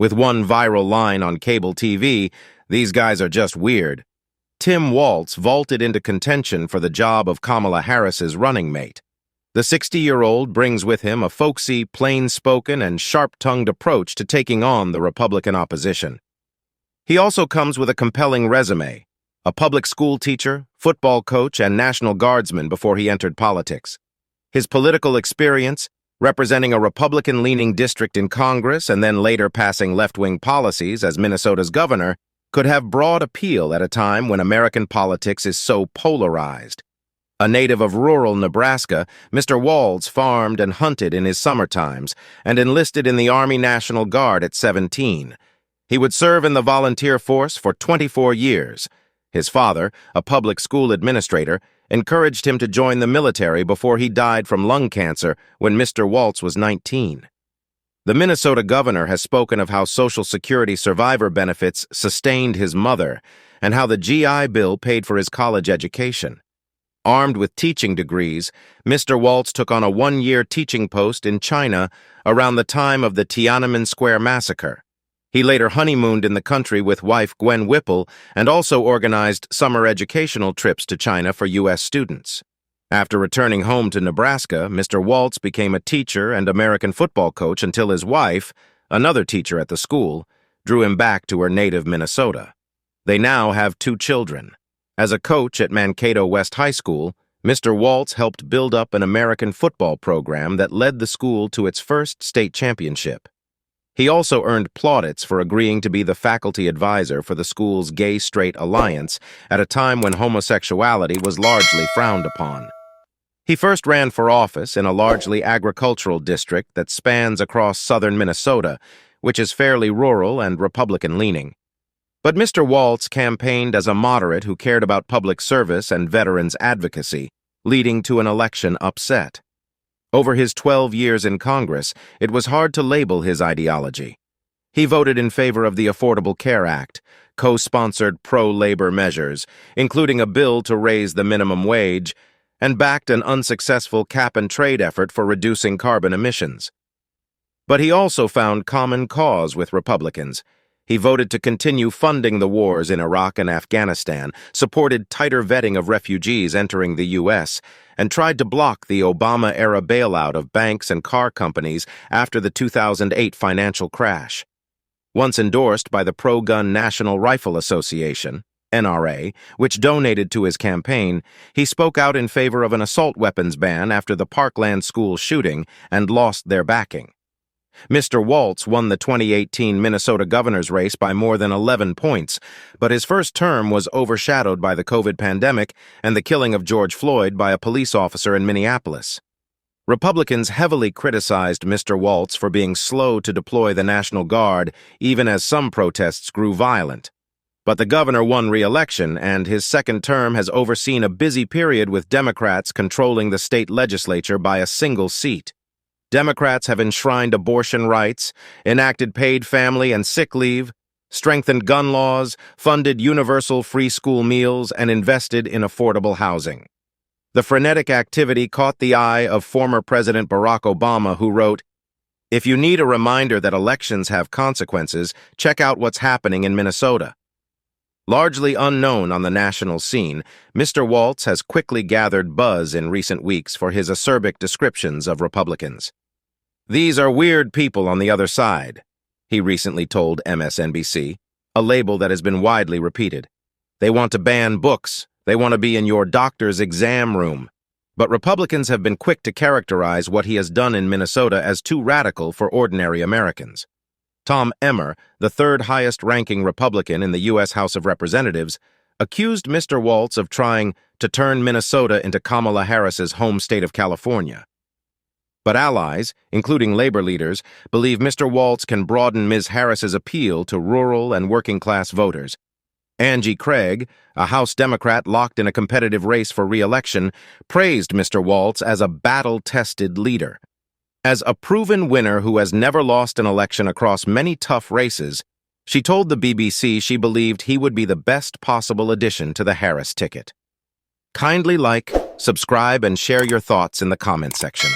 With one viral line on cable TV, "These guys are just weird," Tim Walz vaulted into contention for the job of Kamala Harris's running mate. The 60-year-old brings with him a folksy, plain-spoken, and sharp-tongued approach to taking on the Republican opposition. He also comes with a compelling resume: a public school teacher, football coach, and National Guardsman before he entered politics. His political experience, representing a Republican-leaning district in Congress and then later passing left-wing policies as Minnesota's governor, could have broad appeal at a time when American politics is so polarized. A native of rural Nebraska, Mr. Walz farmed and hunted in his summer times and enlisted in the Army National Guard at 17. He would serve in the volunteer force for 24 years. His father, a public school administrator, encouraged him to join the military before he died from lung cancer when Mr. Walz was 19. The Minnesota governor has spoken of how Social Security survivor benefits sustained his mother and how the GI Bill paid for his college education. Armed with teaching degrees, Mr. Walz took on a one-year teaching post in China around the time of the Tiananmen Square massacre. He later honeymooned in the country with wife Gwen Whipple and also organized summer educational trips to China for U.S. students. After returning home to Nebraska, Mr. Walz became a teacher and American football coach until his wife, another teacher at the school, drew him back to her native Minnesota. They now have 2 children. As a coach at Mankato West High School, Mr. Walz helped build up an American football program that led the school to its first state championship. He also earned plaudits for agreeing to be the faculty advisor for the school's Gay-Straight Alliance at a time when homosexuality was largely frowned upon. He first ran for office in a largely agricultural district that spans across southern Minnesota, which is fairly rural and Republican-leaning. But Mr. Walz campaigned as a moderate who cared about public service and veterans advocacy, leading to an election upset. Over his 12 years in Congress, it was hard to label his ideology. He voted in favor of the Affordable Care Act, co-sponsored pro-labor measures, including a bill to raise the minimum wage, and backed an unsuccessful cap-and-trade effort for reducing carbon emissions. But he also found common cause with Republicans. He voted to continue funding the wars in Iraq and Afghanistan, supported tighter vetting of refugees entering the U.S., and tried to block the Obama-era bailout of banks and car companies after the 2008 financial crash. Once endorsed by the pro-gun National Rifle Association, NRA, which donated to his campaign, he spoke out in favor of an assault weapons ban after the Parkland school shooting and lost their backing. Mr. Walz won the 2018 Minnesota governor's race by more than 11 points, but his first term was overshadowed by the COVID pandemic and the killing of George Floyd by a police officer in Minneapolis. Republicans heavily criticized Mr. Walz for being slow to deploy the National Guard, even as some protests grew violent. But the governor won re-election, and his second term has overseen a busy period with Democrats controlling the state legislature by a single seat. Democrats have enshrined abortion rights, enacted paid family and sick leave, strengthened gun laws, funded universal free school meals, and invested in affordable housing. The frenetic activity caught the eye of former President Barack Obama, who wrote, "If you need a reminder that elections have consequences, check out what's happening in Minnesota." Largely unknown on the national scene, Mr. Walz has quickly gathered buzz in recent weeks for his acerbic descriptions of Republicans. "These are weird people on the other side," he recently told MSNBC, a label that has been widely repeated. "They want to ban books. They want to be in your doctor's exam room." But Republicans have been quick to characterize what he has done in Minnesota as too radical for ordinary Americans. Tom Emmer, the third highest-ranking Republican in the U.S. House of Representatives, accused Mr. Walz of trying to turn Minnesota into Kamala Harris's home state of California. But allies, including labor leaders, believe Mr. Walz can broaden Ms. Harris's appeal to rural and working-class voters. Angie Craig, a House Democrat locked in a competitive race for re-election, praised Mr. Walz as a battle-tested leader. As a proven winner who has never lost an election across many tough races, she told the BBC she believed he would be the best possible addition to the Harris ticket. Kindly like, subscribe, and share your thoughts in the comment section.